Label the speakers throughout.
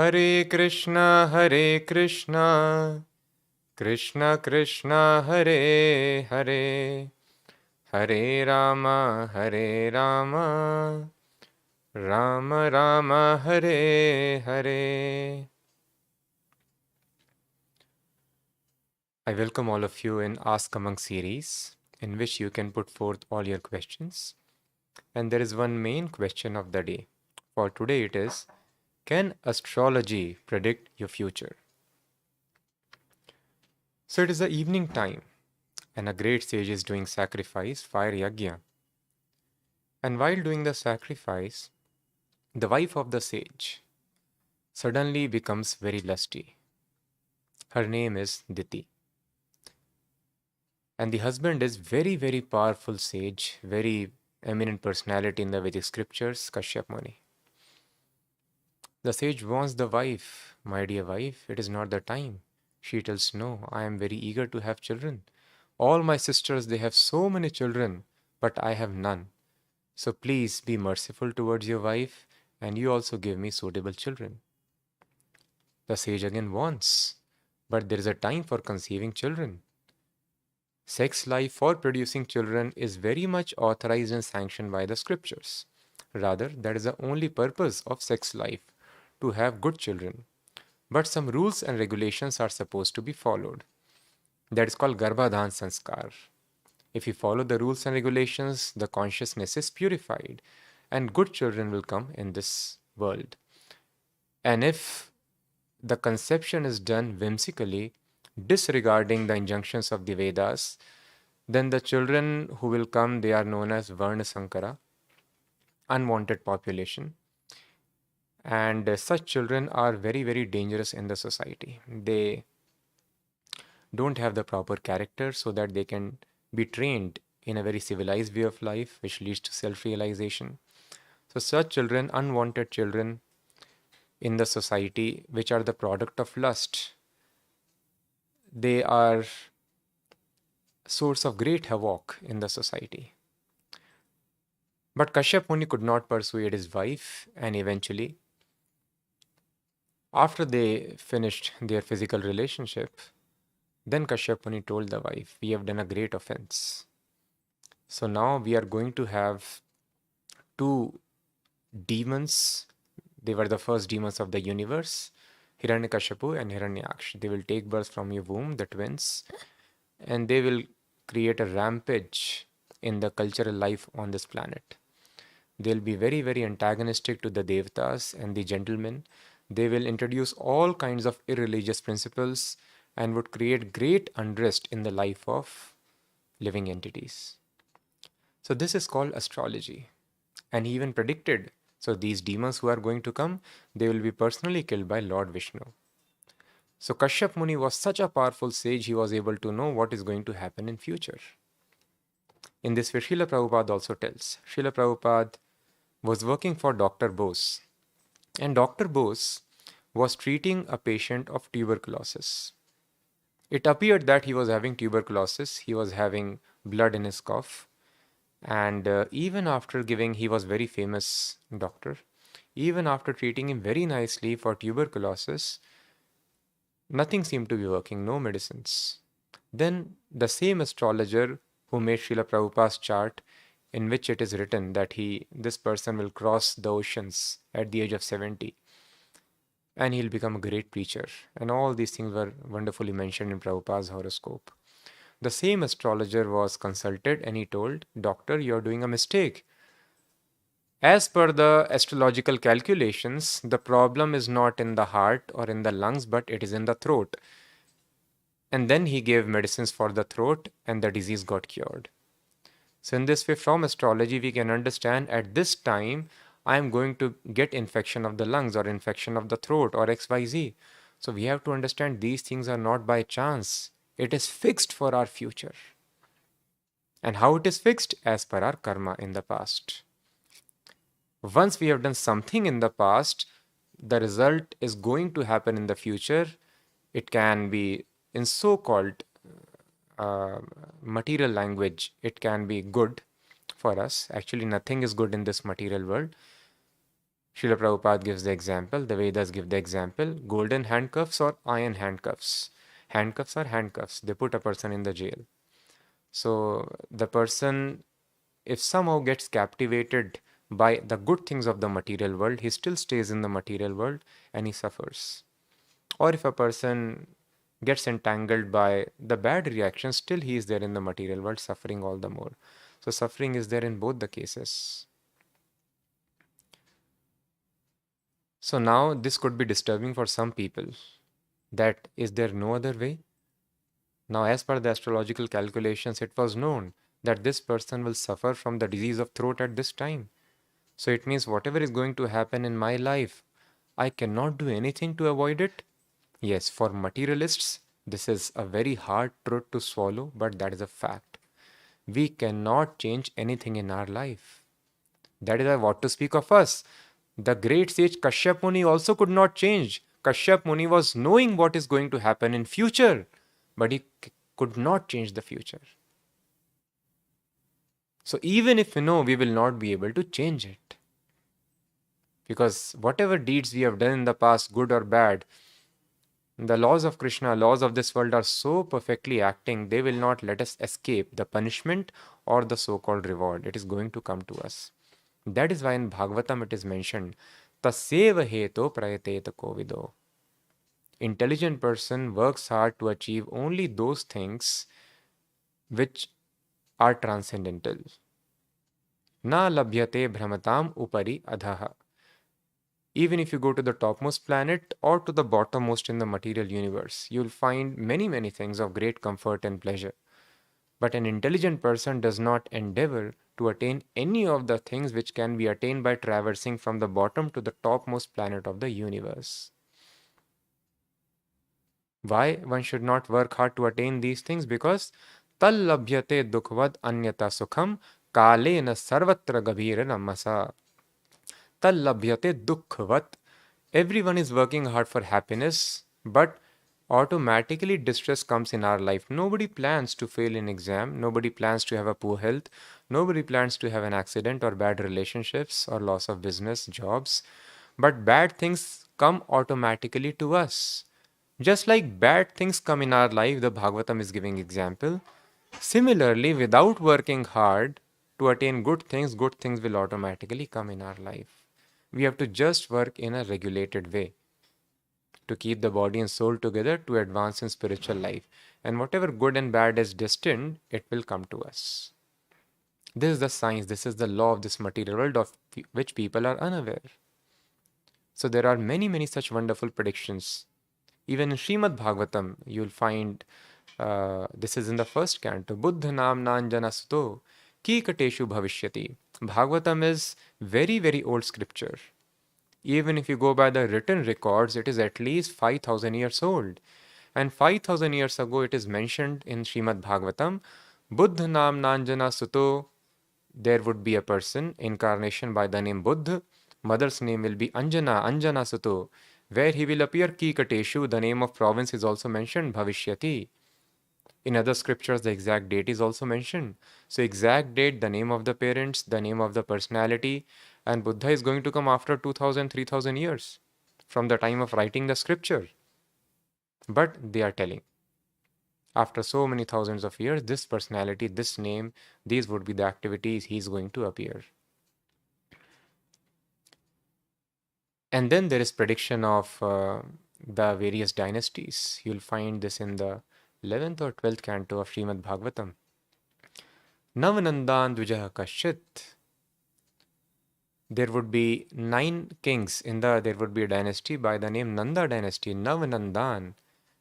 Speaker 1: Hare Krishna, Krishna Krishna, Hare Hare, Hare Rama, Rama Rama, Hare Hare. I welcome all of you in Ask Among series, in which you can put forth all your questions. And there is one main question of the day. For today it is, can astrology predict your future? So it is the evening time, and a great sage is doing sacrifice, fire yagya. And while doing the sacrifice, the wife of the sage suddenly becomes very lusty. Her name is Diti. And the husband is very powerful sage, very eminent personality in the Vedic scriptures, Kashyap Muni. The sage warns the wife, my dear wife, it is not the time. She tells, no, I am very eager to have children. All my sisters, they have so many children, but I have none. So please be merciful towards your wife, and you also give me suitable children. The sage again warns, but there is a time for conceiving children. Sex life for producing children is very much authorized and sanctioned by the scriptures. Rather, that is the only purpose of sex life, to have good children. But some rules and regulations are supposed to be followed. That is called Garbhadhan Sanskar. If you follow the rules and regulations, the consciousness is purified and good children will come in this world. And if the conception is done whimsically, disregarding the injunctions of the Vedas, then the children who will come, they are known as Varna Sankara, unwanted population. And such children are very dangerous in the society. They don't have the proper character so that they can be trained in a very civilized way of life, which leads to self-realization. So such children, unwanted children in the society, which are the product of lust, they are source of great havoc in the society. But Kashyap Muni could not persuade his wife, and eventually, after they finished their physical relationship, then Kashyap Muni told the wife, we have done a great offense. So now we are going to have two demons. They were the first demons of the universe, Hiranyakashipu and Hiranyaksh. They will take birth from your womb, the twins, and they will create a rampage in the cultural life on this planet. They'll be very antagonistic to the Devatas and the gentlemen. They will introduce all kinds of irreligious principles and would create great unrest in the life of living entities. So this is called astrology. And he even predicted, so these demons who are going to come, they will be personally killed by Lord Vishnu. So Kashyap Muni was such a powerful sage, he was able to know what is going to happen in future. In this way, Srila Prabhupada also tells. Srila Prabhupada was working for Dr. Bose. And Dr. Bose was treating a patient of tuberculosis. It appeared that he was having tuberculosis. He was having blood in his cough. And even after giving, he was very famous doctor. Even after treating him very nicely for tuberculosis, nothing seemed to be working, no medicines. Then the same astrologer who made Srila Prabhupada's chart, in which it is written that this person will cross the oceans at the age of 70 and he'll become a great preacher. And all these things were wonderfully mentioned in Prabhupada's horoscope. The same astrologer was consulted and he told, Doctor, you're doing a mistake. As per the astrological calculations, the problem is not in the heart or in the lungs, but it is in the throat. And then he gave medicines for the throat and the disease got cured. So in this way, from astrology, we can understand at this time, I am going to get infection of the lungs or infection of the throat or XYZ. So we have to understand these things are not by chance. It is fixed for our future. And how it is fixed? As per our karma in the past. Once we have done something in the past, the result is going to happen in the future. It can be in so-called material language, it can be good for us. Actually, nothing is good in this material world. Srila Prabhupada gives the example, the Vedas give the example, golden handcuffs or iron handcuffs. Handcuffs are handcuffs. They put a person in the jail. So the person, if somehow gets captivated by the good things of the material world, he still stays in the material world and he suffers. Or if a person gets entangled by the bad reactions, still he is there in the material world, suffering all the more. So suffering is there in both the cases. So now this could be disturbing for some people. That is there no other way? Now, as per the astrological calculations, it was known that this person will suffer from the disease of throat at this time. So it means whatever is going to happen in my life, I cannot do anything to avoid it. Yes, for materialists, this is a very hard truth to swallow, but that is a fact. We cannot change anything in our life. That is why what to speak of us. The great sage Kashyap Muni also could not change. Kashyap Muni was knowing what is going to happen in future, but he could not change the future. So even if we know, we will not be able to change it. Because whatever deeds we have done in the past, good or bad, the laws of Krishna, laws of this world are so perfectly acting, they will not let us escape the punishment or the so-called reward. It is going to come to us. That is why in Bhagavatam it is mentioned, Tasyeva heto prayateta kovido. Intelligent person works hard to achieve only those things which are transcendental. Na labhyate brahmatam upari adhaha. Even if you go to the topmost planet or to the bottommost in the material universe, you'll find many, many things of great comfort and pleasure. But an intelligent person does not endeavor to attain any of the things which can be attained by traversing from the bottom to the topmost planet of the universe. Why one should not work hard to attain these things? Because tal labhyate dukhvad anyata sukham kalena sarvatra gabhira namasa. Tal labhyate dukhvat. Everyone is working hard for happiness, but automatically distress comes in our life. Nobody plans to fail in exam. Nobody plans to have a poor health. Nobody plans to have an accident or bad relationships or loss of business, jobs. But bad things come automatically to us. Just like bad things come in our life, the Bhagavatam is giving example. Similarly, without working hard to attain good things will automatically come in our life. We have to just work in a regulated way to keep the body and soul together to advance in spiritual life. And whatever good and bad is destined, it will come to us. This is the science, this is the law of this material world of which people are unaware. So there are many, many such wonderful predictions. Even in Srimad Bhagavatam, you'll find this is in the first canto. Buddha nam nanjana suto ki kateshu bhavishyati. Bhagavatam is very, very old scripture. Even if you go by the written records, it is at least 5,000 years old. And 5,000 years ago, it is mentioned in Srimad Bhagavatam, Buddha nam nanjana suto, there would be a person, incarnation by the name Buddha. Mother's name will be Anjana, Anjana suto, where he will appear Kikateshu. The name of province is also mentioned, Bhavishyati. In other scriptures, the exact date is also mentioned. So exact date, the name of the parents, the name of the personality, and Buddha is going to come after 2000, 3000 years from the time of writing the scripture. But they are telling, after so many thousands of years, this personality, this name, these would be the activities he is going to appear. And then there is prediction of the various dynasties. You'll find this in the 11th or 12th canto of Srimad Bhagavatam. Navanandan Dvijah Kashit. There would be 9 kings there would be a dynasty by the name Nanda dynasty, Navanandan.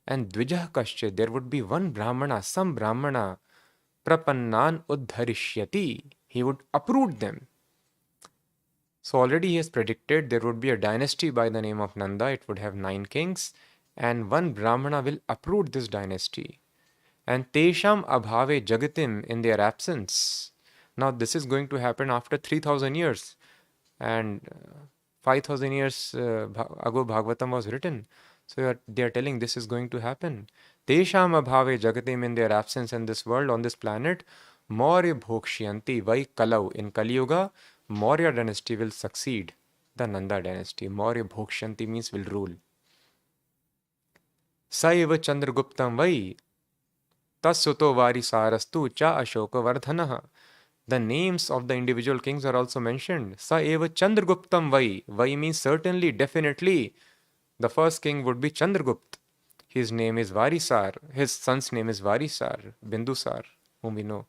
Speaker 1: And Dvijah Kashit, there would be one Brahmana, some Brahmana, Prapannan Uddharishyati. He would uproot them. So already he has predicted there would be a dynasty by the name of Nanda. It would have 9 kings, and one Brahmana will uproot this dynasty. And Tesham Abhave Jagatim, in their absence. Now this is going to happen after 3,000 years. And 5,000 years ago Bhagavatam was written. So they are telling this is going to happen. Tesham Abhave Jagatim, in their absence in this world, on this planet, Maurya Bhokshyanti Vai Kalau. In Kali Yuga, Maurya dynasty will succeed the Nanda dynasty. Maurya Bhokshanti means will rule. Sa eva Chandraguptam vai tassuto varisarastu cha Ashokavardhanaha. The names of the individual kings are also mentioned. Sa eva Chandraguptam vai. Vai means certainly, definitely. The first king would be Chandragupt. His name is Varisar. His son's name is Varisar, Bindusar, whom we know.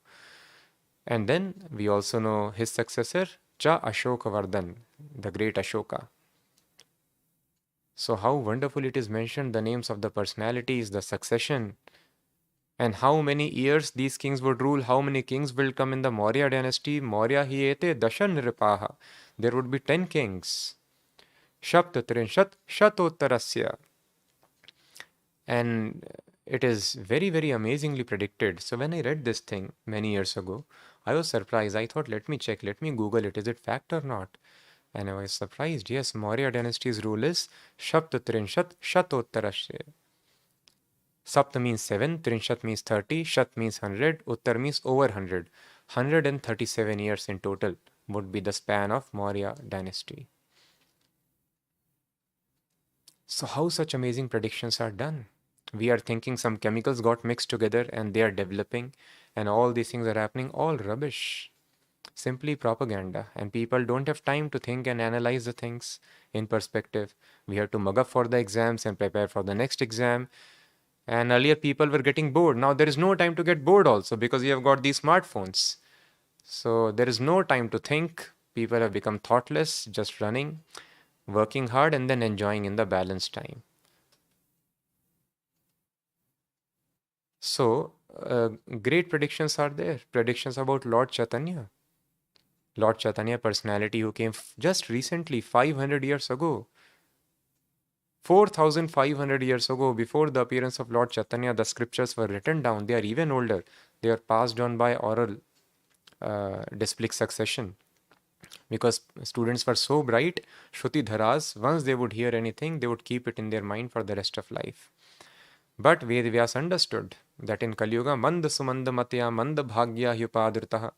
Speaker 1: And then we also know his successor, Cha Ashokavardhan, the great Ashoka. So how wonderful it is mentioned, the names of the personalities, the succession, and how many years these kings would rule, how many kings will come in the Maurya dynasty. Maurya hiete dasha nripaha. There would be 10 kings. Shapta trinshat shatottarasya. And it is very, very amazingly predicted. So when I read this thing many years ago, I was surprised. I thought, let me check, let me Google it. Is it fact or not? And I was surprised. Yes, Maurya dynasty's rule is Shapta Trinshat Shatottarasya. Sapta means 7, Trinshat means 30, Shat means 100, Uttar means over 100. 137 years in total would be the span of Maurya dynasty. So how such amazing predictions are done? We are thinking some chemicals got mixed together and they are developing and all these things are happening. All rubbish. Simply propaganda. And people don't have time to think and analyze the things in perspective. We have to mug up for the exams and prepare for the next exam. And earlier people were getting bored. Now there is no time to get bored also because we have got these smartphones. So there is no time to think. People have become thoughtless, just running, working hard and then enjoying in the balanced time. So, great predictions are there. Predictions about Lord Chaitanya. Lord Chaitanya, personality who came just recently, 500 years ago. 4,500 years ago, before the appearance of Lord Chaitanya, the scriptures were written down. They are even older. They are passed on by oral displic succession. Because students were so bright, Shruti Dharas, once they would hear anything, they would keep it in their mind for the rest of life. But Vedvyas understood that in Kali Yuga, manda sumanda matya manda bhagya hyupadritaha.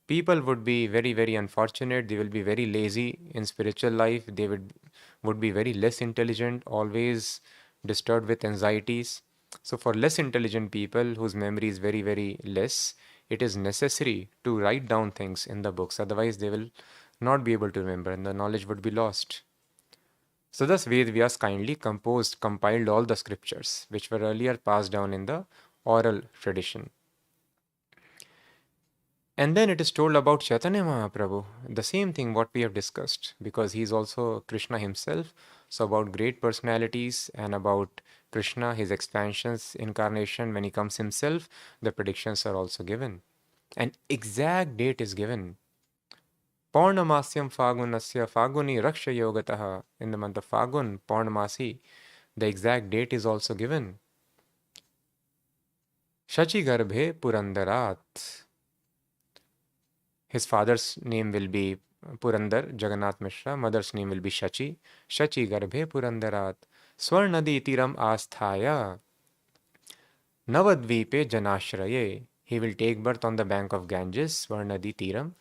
Speaker 1: People would be very, very unfortunate. They will be very lazy in spiritual life. They would be very less intelligent, always disturbed with anxieties. So for less intelligent people whose memory is very, very less, it is necessary to write down things in the books. Otherwise, they will not be able to remember and the knowledge would be lost. So thus Vedvyas kindly compiled all the scriptures which were earlier passed down in the oral tradition. And then it is told about Chaitanya Mahaprabhu, the same thing what we have discussed, because he is also Krishna himself. So about great personalities and about Krishna, his expansions, incarnation, when he comes himself, the predictions are also given. An exact date is given. Paurnamasyam Fagunasya Faguni Raksha Yogataha. In the month of Fagun, Paurnamasi, the exact date is also given. Shachi Garbhe Purandarat. His father's name will be Purandar, Jagannath Mishra. Mother's name will be Shachi. Shachi Garbhe Purandarat. Swarnadi Tiram Asthaya. Navadvipe Janashraye. He will take birth on the bank of Ganges, Swarnadi Tiram,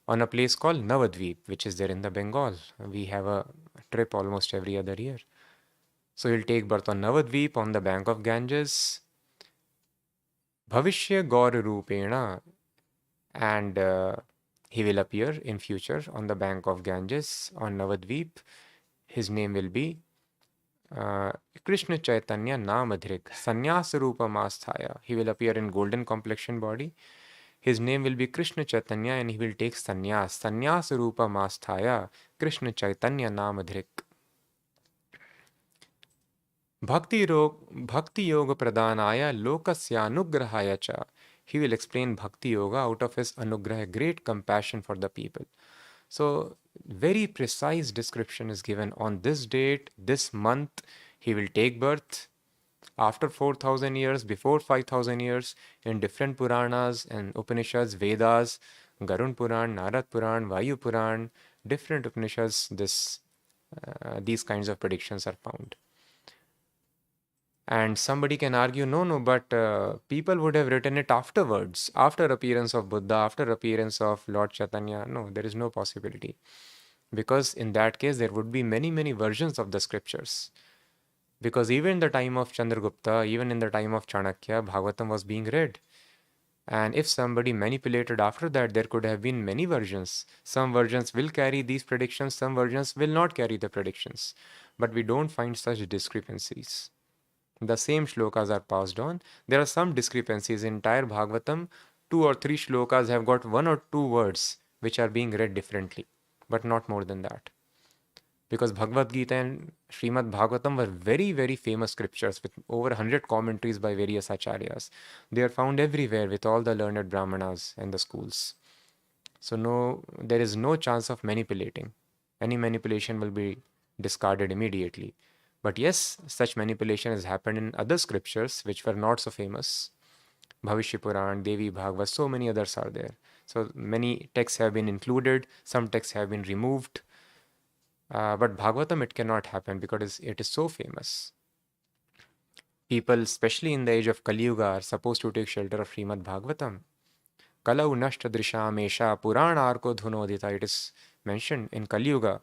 Speaker 1: on a place called Navadvip, which is there in the Bengal. We have a trip almost every other year. So he'll take birth on Navadvip on the bank of Ganges. Bhavishya Gaur Rupena. And he will appear in future on the bank of Ganges on Navadvip. His name will be Krishna Chaitanya Namadhrik, Sannyasa Rupa Masthaya. He will appear in golden complexion body. His name will be Krishna Chaitanya and he will take sannyas. Sannyasa Rupa Masthaya, Krishna Chaitanya Namadhrik. Bhakti Yoga Pradhanaya Lokasya Anugrahaya Cha. He will explain Bhakti Yoga out of his anugraha, great compassion for the people. So, very precise description is given on this date, this month, he will take birth. After 4,000 years, before 5,000 years, in different Puranas and Upanishads, Vedas, Garun Puran, Narad Puran, Vayu Puran, different Upanishads, these kinds of predictions are found. And somebody can argue, no, but people would have written it afterwards, after appearance of Buddha, after appearance of Lord Chaitanya. No, there is no possibility. Because in that case, there would be many, many versions of the scriptures. Because even in the time of Chandragupta, even in the time of Chanakya, Bhagavatam was being read. And if somebody manipulated after that, there could have been many versions. Some versions will carry these predictions, some versions will not carry the predictions. But we don't find such discrepancies. The same shlokas are passed on. There are some discrepancies in entire Bhagavatam. 2 or 3 shlokas have got 1 or 2 words which are being read differently, but not more than that. Because Bhagavad Gita and Srimad Bhagavatam were very, very famous scriptures with over 100 commentaries by various acharyas. They are found everywhere with all the learned brahmanas and the schools. So no, there is no chance of manipulating. Any manipulation will be discarded immediately. But yes, such manipulation has happened in other scriptures which were not so famous. Bhavishya Puran, Devi Bhagavad, so many others are there. So many texts have been included, some texts have been removed. But Bhagavatam, it cannot happen because it is so famous. People, especially in the age of Kali Yuga, are supposed to take shelter of Srimad Bhagavatam. Kalau nashta drisham esha Puran arko dhunodita. It is mentioned in Kali Yuga,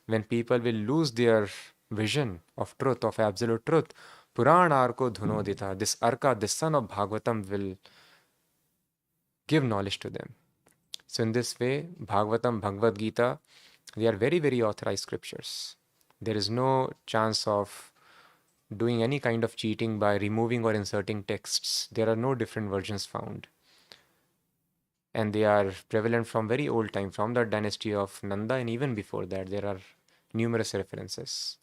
Speaker 1: when people will lose their vision of truth, of absolute truth. Puran arko dhunodita. This arka, this son of Bhagavatam, will give knowledge to them. So in this way, Bhagavatam, Bhagavad Gita, they are very, very authorized scriptures. There is no chance of doing any kind of cheating by removing or inserting texts. There are no different versions found. And they are prevalent from very old time, from the dynasty of Nanda, and even before that, there are numerous references.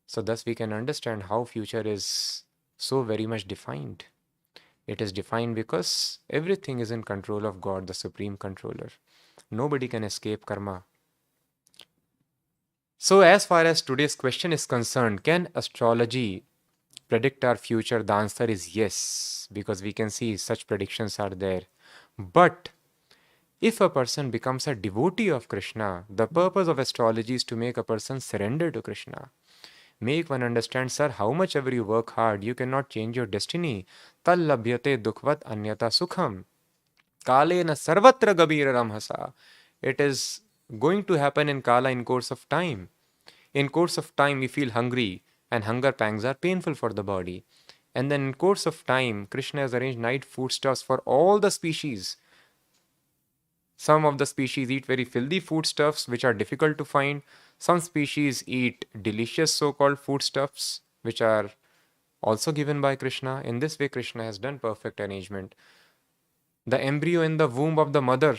Speaker 1: So thus we can understand how future is so very much defined. It is defined because everything is in control of God, the Supreme Controller. Nobody can escape karma. So as far as today's question is concerned, can astrology predict our future? The answer is yes, because we can see such predictions are there. But if a person becomes a devotee of Krishna, the purpose of astrology is to make a person surrender to Krishna. Make one understand, sir, how much ever you work hard, you cannot change your destiny. Tal labhyate dukhvat anyata sukham. Kalena sarvatra gabiraram hasa. It is going to happen in Kala in course of time. In course of time, we feel hungry, and hunger pangs are painful for the body. And then in course of time, Krishna has arranged night foodstuffs for all the species. Some of the species eat very filthy foodstuffs which are difficult to find. Some species eat delicious so-called foodstuffs which are also given by Krishna. In this way, Krishna has done perfect arrangement. The embryo in the womb of the mother,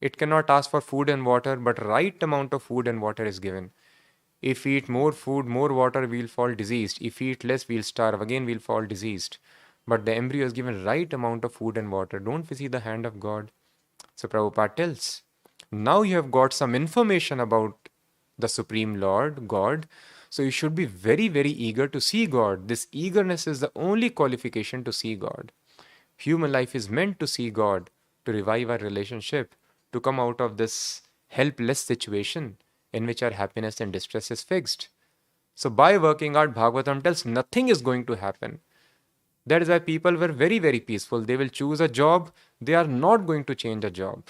Speaker 1: it cannot ask for food and water, but right amount of food and water is given. If we eat more food, more water, we'll fall diseased. If we eat less, we'll starve. Again, we'll fall diseased. But the embryo is given right amount of food and water. Don't we see the hand of God? So Prabhupada tells, now you have got some information about the Supreme Lord, God. So you should be very, very eager to see God. This eagerness is the only qualification to see God. Human life is meant to see God, to revive our relationship, to come out of this helpless situation in which our happiness and distress is fixed. So by working out, Bhagavatam tells nothing is going to happen. That is why people were very, very peaceful. They will choose a job. They are not going to change a job.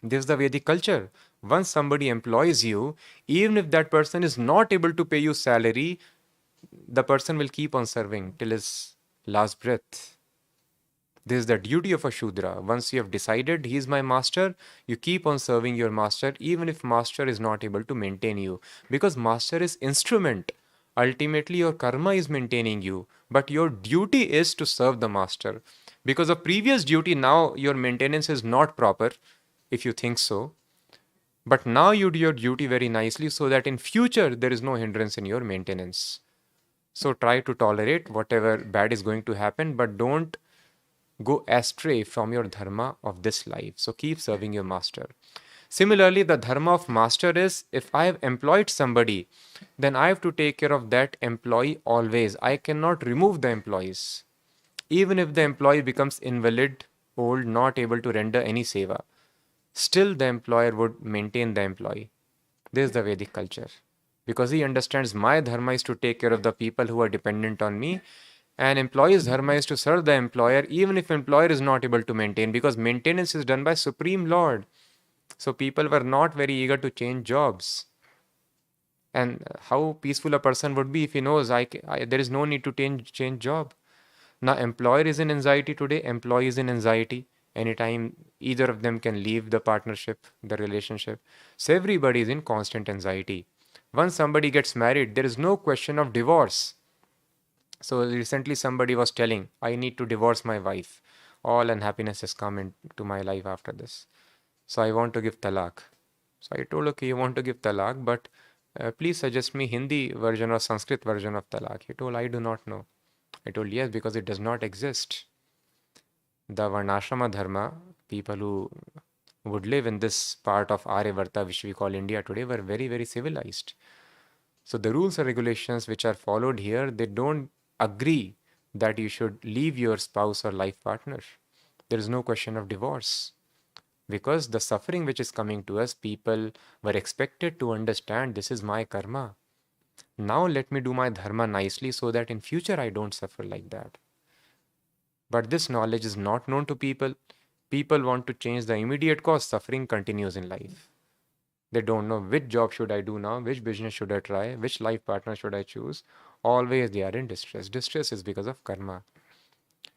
Speaker 1: This is the Vedic culture. Once somebody employs you, even if that person is not able to pay you salary, the person will keep on serving till his last breath. This is the duty of a Shudra. Once you have decided he is my master, you keep on serving your master even if master is not able to maintain you. Because master is instrument. Ultimately your karma is maintaining you. But your duty is to serve the master. Because of previous duty, now your maintenance is not proper, if you think so. But now you do your duty very nicely so that in future there is no hindrance in your maintenance. So try to tolerate whatever bad is going to happen, but don't go astray from your dharma of this life. So keep serving your master. Similarly, the dharma of master is, if I have employed somebody, then I have to take care of that employee always. I cannot remove the employees. Even if the employee becomes invalid, old, not able to render any seva, still the employer would maintain the employee. This is the Vedic culture. Because he understands my dharma is to take care of the people who are dependent on me, and employee's dharma is to serve the employer even if employer is not able to maintain, because maintenance is done by Supreme Lord. So people were not very eager to change jobs. And how peaceful a person would be if he knows there is no need to change job. Now employer is in anxiety today, employee is in anxiety. Anytime either of them can leave the partnership, the relationship. So everybody is in constant anxiety. Once somebody gets married, there is no question of divorce. So recently somebody was telling, I need to divorce my wife. All unhappiness has come into my life after this. So I want to give talaq. So I told, okay, you want to give talaq, but please suggest me Hindi version or Sanskrit version of talaq. He told, I do not know. I told, yes, because it does not exist. The Varnashrama Dharma, people who would live in this part of Aryavarta, which we call India today, were very, very civilized. So the rules and regulations which are followed here, they don't agree that you should leave your spouse or life partner. There is no question of divorce. Because the suffering which is coming to us, people were expected to understand this is my karma. Now let me do my dharma nicely so that in future I don't suffer like that. But this knowledge is not known to people. People want to change the immediate cause, suffering continues in life. They don't know which job should I do now, which business should I try, which life partner should I choose. Always they are in distress. Distress is because of karma.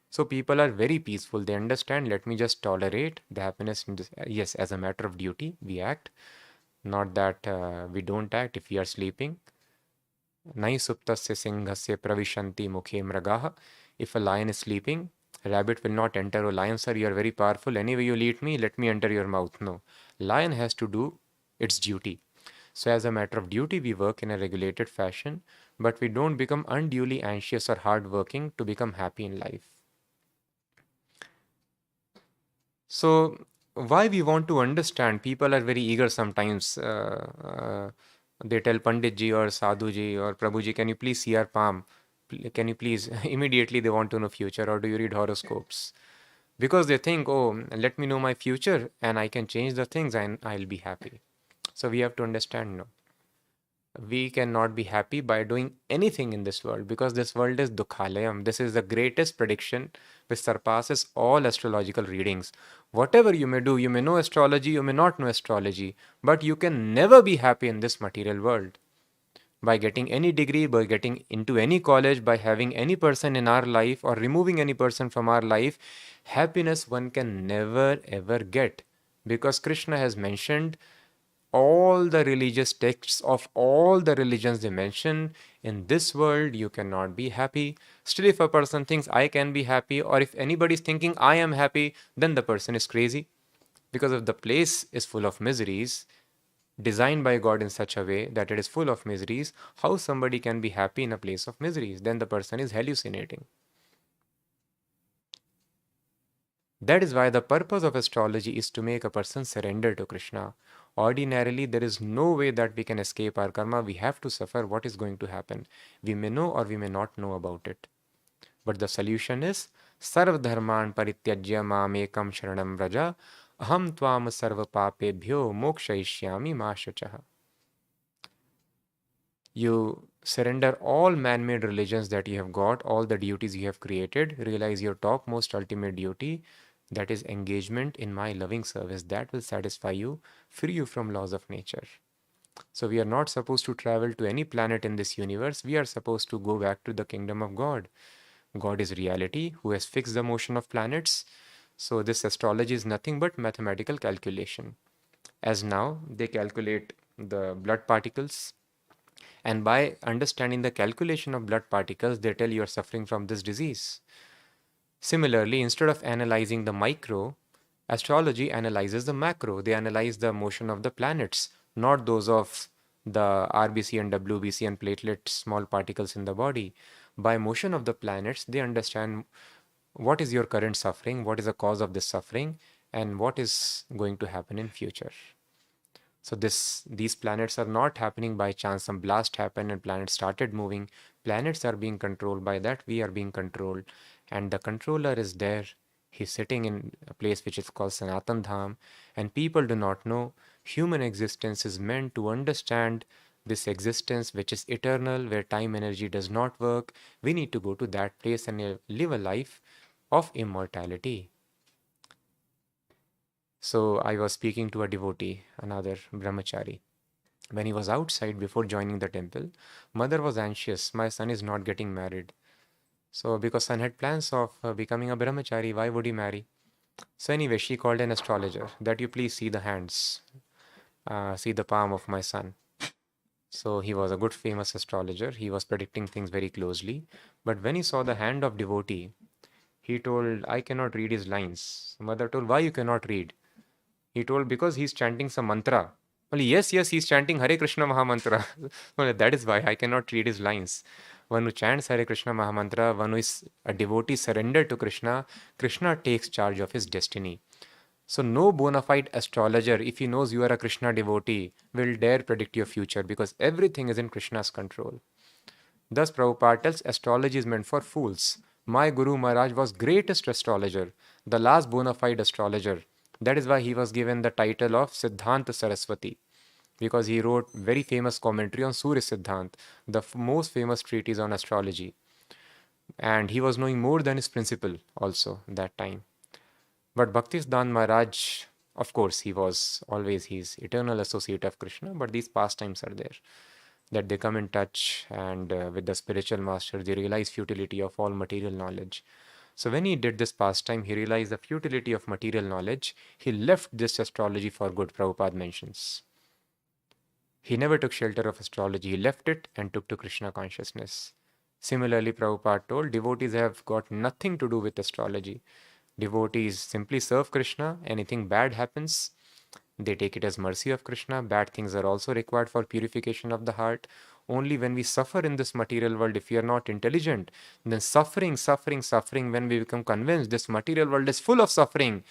Speaker 1: So people are very peaceful. They understand, let me just tolerate the happiness in this. Yes, as a matter of duty, we act. Not that we don't act if we are sleeping. Nai suptasya singhasya pravishanti mukhe mragaha. If a lion is sleeping, a rabbit will not enter. Oh, lion, sir, you are very powerful. Anyway, you eat me, let me enter your mouth. No. Lion has to do its duty. So, as a matter of duty, we work in a regulated fashion, but we don't become unduly anxious or hardworking to become happy in life. So, why we want to understand? People are very eager sometimes. They tell Pandit ji or Sadhu ji or Prabhu ji, can you please see our palm? Can you please? Immediately they want to know future, or do you read horoscopes? Because they think, oh, let me know my future and I can change the things and I'll be happy. So we have to understand, no. We cannot be happy by doing anything in this world because this world is dukhalayam. This is the greatest prediction which surpasses all astrological readings. Whatever you may do, you may know astrology, you may not know astrology, but you can never be happy in this material world. By getting any degree, by getting into any college, by having any person in our life or removing any person from our life, happiness one can never ever get. Because Krishna has mentioned all the religious texts of all the religions they mention, in this world you cannot be happy. Still, if a person thinks I can be happy, or if anybody is thinking I am happy, then the person is crazy. Because if the place is full of miseries, designed by God in such a way that it is full of miseries, how somebody can be happy in a place of miseries? Then the person is hallucinating. That is why the purpose of astrology is to make a person surrender to Krishna. Ordinarily, there is no way that we can escape our karma. We have to suffer what is going to happen. We may know or we may not know about it. But the solution is Sarv Dharman Parityajya Mamekam Sharanam Vraja Aham Tvam Sarva Papebhyo Mokshayishyami Mashachaha. You surrender all man-made religions that you have got, all the duties you have created, realize your topmost ultimate duty, that is engagement in my loving service. That will satisfy you, free you from laws of nature. So we are not supposed to travel to any planet in this universe. We are supposed to go back to the kingdom of God. God is reality who has fixed the motion of planets. So this astrology is nothing but mathematical calculation. As now they calculate the blood particles, and by understanding the calculation of blood particles, they tell you are suffering from this disease. Similarly, instead of analyzing the micro, astrology analyzes the macro. They analyze the motion of the planets, not those of the RBC and WBC and platelet small particles in the body. By motion of the planets, they understand what is your current suffering, what is the cause of this suffering, and what is going to happen in future. So these planets are not happening by chance. Some blast happened and planets started moving. Planets are being controlled by that. We are being controlled. And the controller is there. He's sitting in a place which is called Sanatan Dham. And people do not know. Human existence is meant to understand this existence which is eternal, where time energy does not work. We need to go to that place and live a life of immortality. So I was speaking to a devotee, another brahmachari. When he was outside before joining the temple, mother was anxious. My son is not getting married. So because son had plans of becoming a brahmachari, why would he marry? So anyway, she called an astrologer that you please see the hands, see the palm of my son. So he was a good famous astrologer. He was predicting things very closely. But when he saw the hand of devotee, he told, I cannot read his lines. Mother told, why you cannot read? He told, because he's chanting some mantra. Only, yes, yes, he's chanting Hare Krishna Mahamantra. Only that is why I cannot read his lines. One who chants Hare Krishna Mahamantra, one who is a devotee surrendered to Krishna, Krishna takes charge of his destiny. So no bona fide astrologer, if he knows you are a Krishna devotee, will dare predict your future because everything is in Krishna's control. Thus Prabhupada tells astrology is meant for fools. My Guru Maharaj was greatest astrologer, the last bona fide astrologer. That is why he was given the title of Siddhanta Saraswati, because he wrote very famous commentary on Surya Siddhant, the most famous treatise on astrology. And he was knowing more than his principal also that time. But Bhaktisiddhanta Maharaj, of course, he was always his eternal associate of Krishna, but these pastimes are there, that they come in touch and with the spiritual master, they realize futility of all material knowledge. So when he did this pastime, he realized the futility of material knowledge. He left this astrology for good, Prabhupada mentions. He never took shelter of astrology. He left it and took to Krishna consciousness. Similarly, Prabhupada told devotees have got nothing to do with astrology. Devotees simply serve Krishna. Anything bad happens, they take it as mercy of Krishna. Bad things are also required for purification of the heart. Only when we suffer in this material world, if we are not intelligent, then suffering, suffering, suffering, when we become convinced this material world is full of suffering,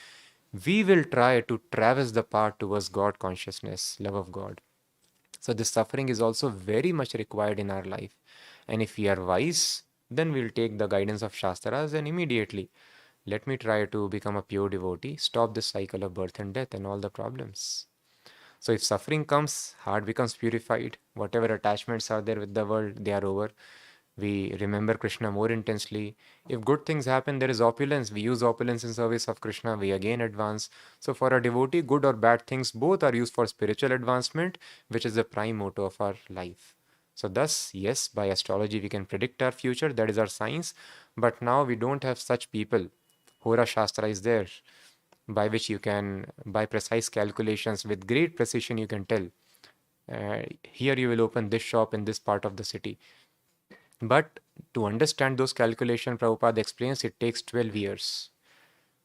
Speaker 1: we will try to traverse the path towards God consciousness, love of God. So this suffering is also very much required in our life. And if we are wise, then we'll take the guidance of Shastras and immediately let me try to become a pure devotee, stop this cycle of birth and death and all the problems. So if suffering comes, heart becomes purified. Whatever attachments are there with the world, they are over. We remember Krishna more intensely. If good things happen, there is opulence. We use opulence in service of Krishna. We again advance. So for a devotee, good or bad things, both are used for spiritual advancement, which is the prime motto of our life. So thus, yes, by astrology we can predict our future. That is our science. But now we don't have such people. Hora Shastra is there, by which you can, by precise calculations, with great precision, you can tell. Here you will open this shop in this part of the city. But to understand those calculations, Prabhupada explains it takes 12 years.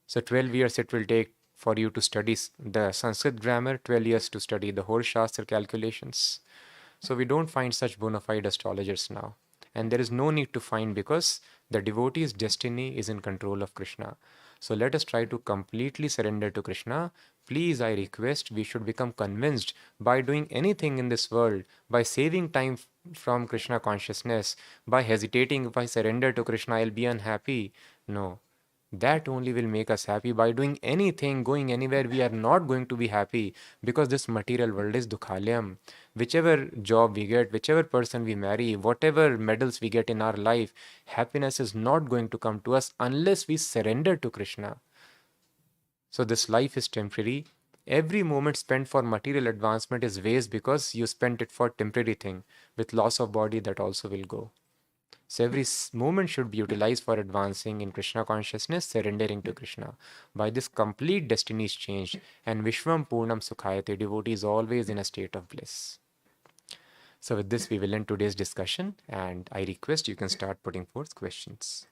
Speaker 1: So 12 years it will take for you to study the Sanskrit grammar, 12 years to study the whole Shastra calculations. So we don't find such bona fide astrologers now. And there is no need to find because the devotee's destiny is in control of Krishna. So let us try to completely surrender to Krishna. Please, I request, we should become convinced by doing anything in this world, by saving time from Krishna consciousness, by hesitating if I surrender to Krishna, I'll be unhappy. No, that only will make us happy. By doing anything, going anywhere, we are not going to be happy because this material world is dukhalyam. Whichever job we get, whichever person we marry, whatever medals we get in our life, happiness is not going to come to us unless we surrender to Krishna. So this life is temporary. Every moment spent for material advancement is waste because you spent it for temporary thing. With loss of body, that also will go. So every moment should be utilized for advancing in Krishna consciousness, surrendering to Krishna. By this, complete destiny is changed, and Vishwam Purnam Sukhayate, devotee is always in a state of bliss. So with this, we will end today's discussion, and I request you can start putting forth questions.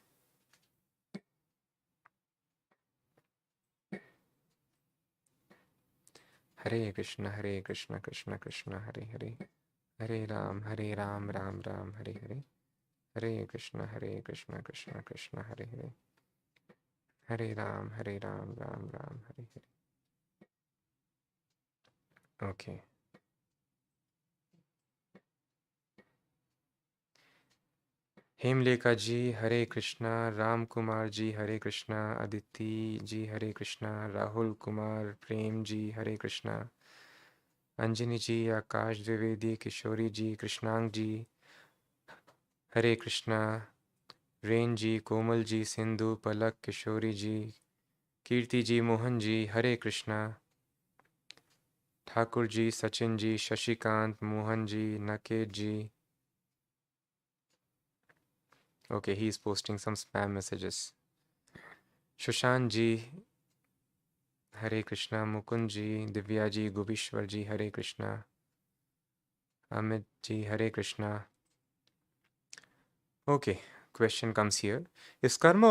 Speaker 1: Hare Krishna, Krishna Krishna, Hare Hare, Hare Ram, Ram Ram, Hare Hare, Hare Krishna, Krishna Krishna, Hare Hare, Hare Ram, Ram Ram, Hare Hare. Okay. हेमलेखा ji Hare Krishna, Ram Kumar ji Hare Krishna, Aditi ji Hare Krishna, Rahul Kumar Prem ji Hare Krishna, Anjani ji, Akash Dwivedi, Kishori ji, कृष्णांग ji Hare Krishna, rain ji, Komal ji, Sindhu, Palak, Kishori ji, Kirti ji, Mohan ji Hare Krishna, Thakurji, Sachinji, Shashikant, Mohanji, Nakedji. Okay, he is posting some spam messages. Shushanji, Hare Krishna, Mukundji, Divyaji, Gubishwarji, Hare Krishna, Amitji, Hare Krishna. Okay, question comes here. Does karma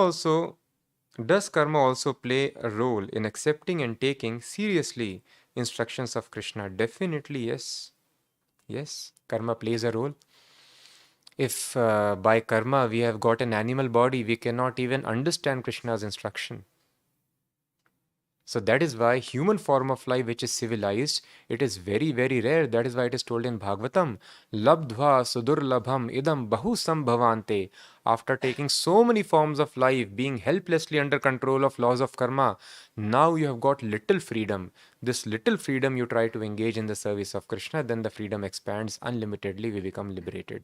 Speaker 1: also play a role in accepting and taking seriously instructions of Krishna? Definitely yes. Yes, karma plays a role. If by karma we have got an animal body, we cannot even understand Krishna's instruction. So that is why human form of life which is civilized, it is very, very rare. That is why it is told in Bhagavatam, Labdhva sudurlabham idam bahu sambhavante. After taking so many forms of life, being helplessly under control of laws of karma, now you have got little freedom. This little freedom you try to engage in the service of Krishna, then the freedom expands unlimitedly, we become liberated.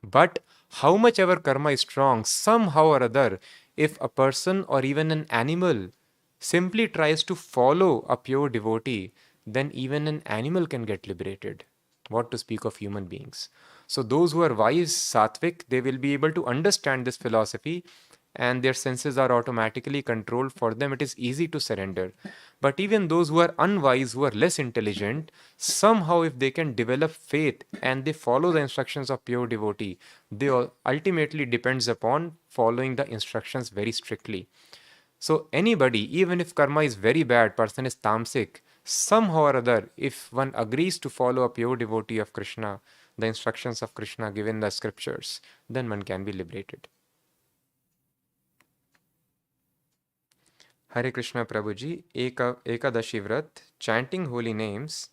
Speaker 1: But how much ever karma is strong, somehow or other, if a person or even an animal simply tries to follow a pure devotee, then even an animal can get liberated. What to speak of human beings? So those who are wise, sattvic, they will be able to understand this philosophy and their senses are automatically controlled. For them, it is easy to surrender. But even those who are unwise, who are less intelligent, somehow if they can develop faith and they follow the instructions of pure devotee, they ultimately depends upon following the instructions very strictly. So anybody, even if karma is very bad, person is tamasic, somehow or other, if one agrees to follow a pure devotee of Krishna, the instructions of Krishna given in the scriptures, then one can be liberated. Hare Krishna Prabhuji, Ekadashi Vrat, chanting holy names,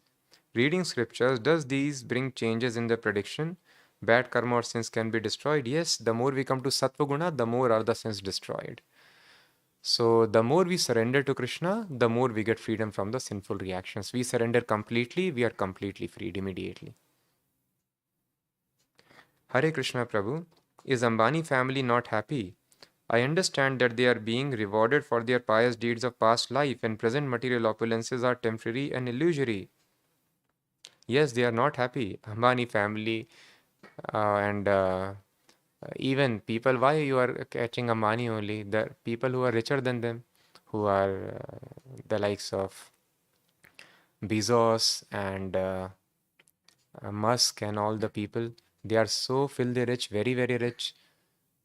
Speaker 1: reading scriptures, does these bring changes in the prediction? Bad karma or sins can be destroyed? Yes, the more we come to Sattva Guna, the more are the sins destroyed. So the more we surrender to Krishna, the more we get freedom from the sinful reactions. We surrender completely, we are completely freed immediately. Hare Krishna Prabhu, is Ambani family not happy? I understand that they are being rewarded for their pious deeds of past life and present material opulences are temporary and illusory. Yes, they are not happy. Ambani family and even people, why you are catching Ambani only? The people who are richer than them, who are the likes of Bezos and Musk and all the people, they are so filthy rich, very, very rich.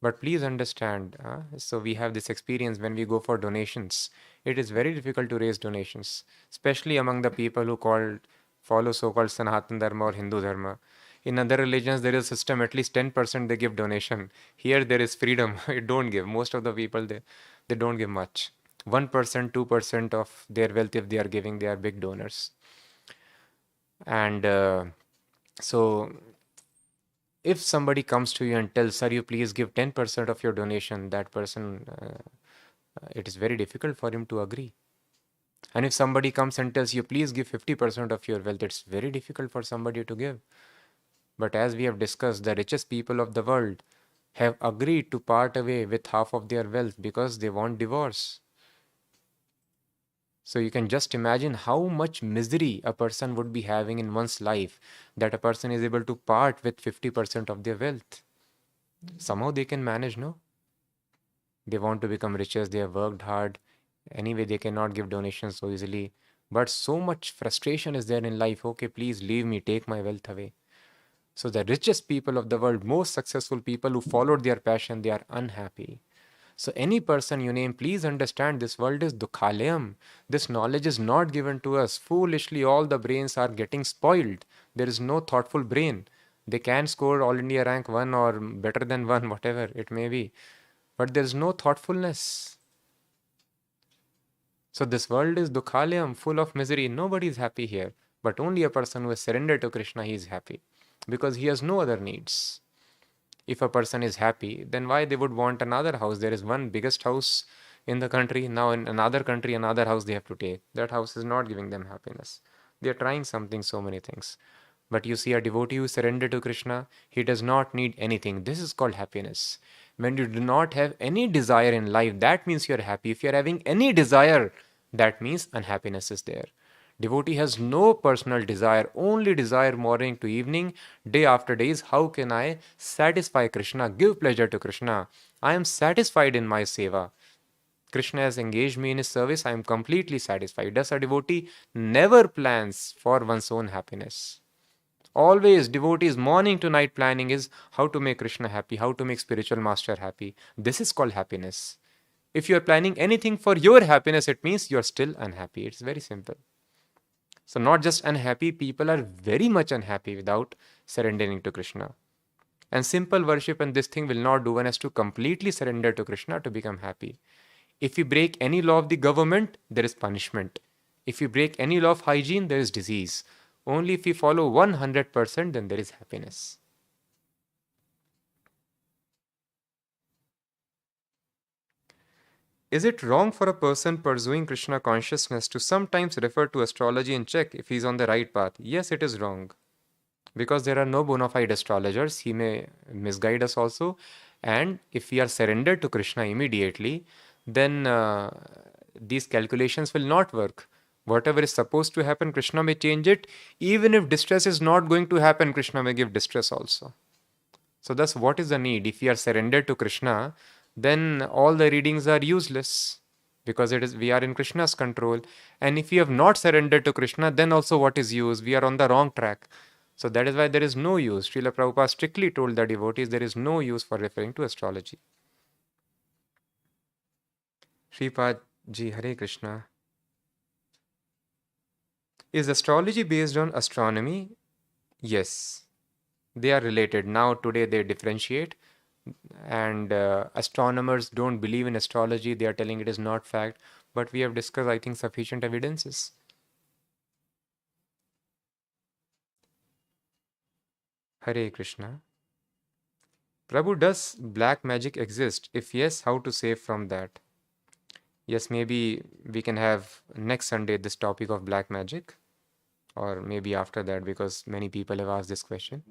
Speaker 1: But please understand, so we have this experience when we go for donations. It is very difficult to raise donations, especially among the people who follow so-called Sanatan Dharma or Hindu Dharma. In other religions, there is a system, at least 10% they give donation. Here, there is freedom. It don't give. Most of the people, they don't give much. 1%, 2% of their wealth, if they are giving, they are big donors. And so if somebody comes to you and tells, sir, you please give 10% of your donation, that person, it is very difficult for him to agree. And if somebody comes and tells you, please give 50% of your wealth, it's very difficult for somebody to give. But as we have discussed, the richest people of the world have agreed to part away with half of their wealth because they want divorce. So you can just imagine how much misery a person would be having in one's life that a person is able to part with 50% of their wealth. Somehow they can manage, no? They want to become richer, they have worked hard. Anyway, they cannot give donations so easily. But so much frustration is there in life. Okay, please leave me, take my wealth away. So the richest people of the world, most successful people who followed their passion, they are unhappy. So any person you name, please understand this world is dukhalayam. This knowledge is not given to us. Foolishly, all the brains are getting spoiled. There is no thoughtful brain. They can score all India rank 1 or better than 1, whatever it may be. But there is no thoughtfulness. So this world is dukhalayam, full of misery. Nobody is happy here. But only a person who has surrendered to Krishna, he is happy. Because he has no other needs. If a person is happy, then why they would want another house? There is one biggest house in the country. Now in another country, another house they have to take. That house is not giving them happiness. They are trying something, so many things. But you see a devotee who surrendered to Krishna, he does not need anything. This is called happiness. When you do not have any desire in life, that means you are happy. If you are having any desire, that means unhappiness is there. Devotee has no personal desire, only desire morning to evening, day after day is how can I satisfy Krishna, give pleasure to Krishna. I am satisfied in my seva. Krishna has engaged me in his service, I am completely satisfied. Thus, a devotee never plans for one's own happiness. Always, devotees' morning to night planning is how to make Krishna happy, how to make spiritual master happy. This is called happiness. If you are planning anything for your happiness, it means you are still unhappy. It's very simple. So, not just unhappy, people are very much unhappy without surrendering to Krishna. And simple worship and this thing will not do. One has to completely surrender to Krishna to become happy. If you break any law of the government, there is punishment. If you break any law of hygiene, there is disease. Only if you follow 100%, then there is happiness. Is it wrong for a person pursuing Krishna consciousness to sometimes refer to astrology and check if he is on the right path? Yes, it is wrong. Because there are no bona fide astrologers, he may misguide us also. And if we are surrendered to Krishna immediately, then these calculations will not work. Whatever is supposed to happen, Krishna may change it. Even if distress is not going to happen, Krishna may give distress also. So thus, what is the need? If we are surrendered to Krishna, then all the readings are useless because we are in Krishna's control. And if we have not surrendered to Krishna, then also what is use? We are on the wrong track. So that is why there is no use. Srila Prabhupada strictly told the devotees there is no use for referring to astrology. Sripad Ji, Hare Krishna. Is astrology based on astronomy? Yes. They are related. Now today they differentiate. And astronomers don't believe in astrology. They are telling it is not fact. But we have discussed, I think, sufficient evidences. Hare Krishna. Prabhu, does black magic exist? If yes, how to save from that? Yes, maybe we can have next Sunday this topic of black magic, or maybe after that, because many people have asked this question.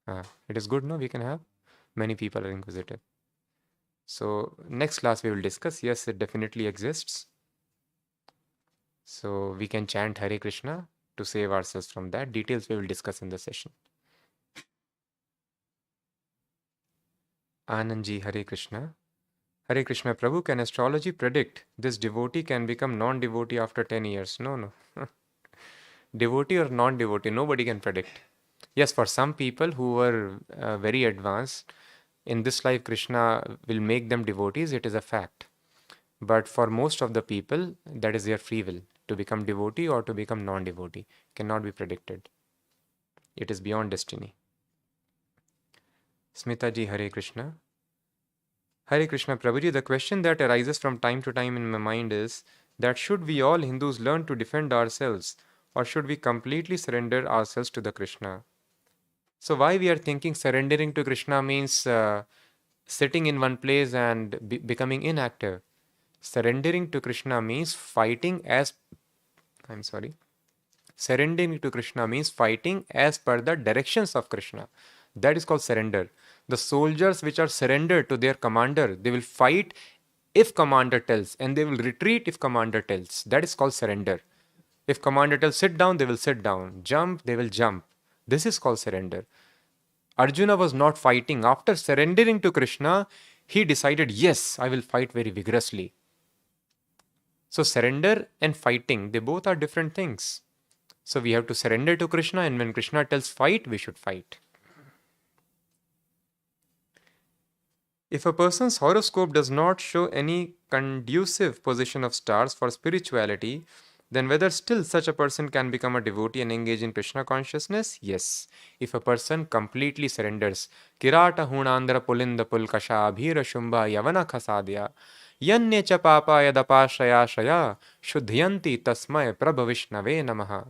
Speaker 1: It is good, no? We can have. Many people are inquisitive. So next class we will discuss. Yes, it definitely exists. So we can chant Hare Krishna to save ourselves from that. Details we will discuss in the session. Anandji, Hare Krishna. Hare Krishna, Prabhu, can astrology predict this devotee can become non-devotee after 10 years? No. Devotee or non-devotee, nobody can predict. Yes, for some people who were very advanced, in this life Krishna will make them devotees, it is a fact. But for most of the people, that is their free will, to become devotee or to become non-devotee. Cannot be predicted. It is beyond destiny. Smita ji, Hare Krishna. Hare Krishna, Prabhuji, the question that arises from time to time in my mind is that should we all Hindus learn to defend ourselves, or should we completely surrender ourselves to the Krishna? So why we are thinking surrendering to Krishna means sitting in one place and becoming inactive? Surrendering to Krishna means fighting as surrendering to Krishna means fighting as per the directions of Krishna. That is called surrender. The soldiers which are surrendered to their commander, they will fight if commander tells, and they will retreat if commander tells. That is called surrender. If commander tells sit down, they will sit down. Jump, they will jump. This is called surrender. Arjuna was not fighting. After surrendering to Krishna, he decided, yes, I will fight very vigorously. So surrender and fighting, they both are different things. So we have to surrender to Krishna, and when Krishna tells fight, we should fight. If a person's horoscope does not show any conducive position of stars for spirituality, then whether still such a person can become a devotee and engage in Krishna consciousness? Yes. If a person completely surrenders, Kirata Hunandra Pulinda Pulkasha Abhira Shumba Yavana Khasadya Yanya cha papa yadapashaya shaya shuddhyanti tasmay prabhavishnave namaha.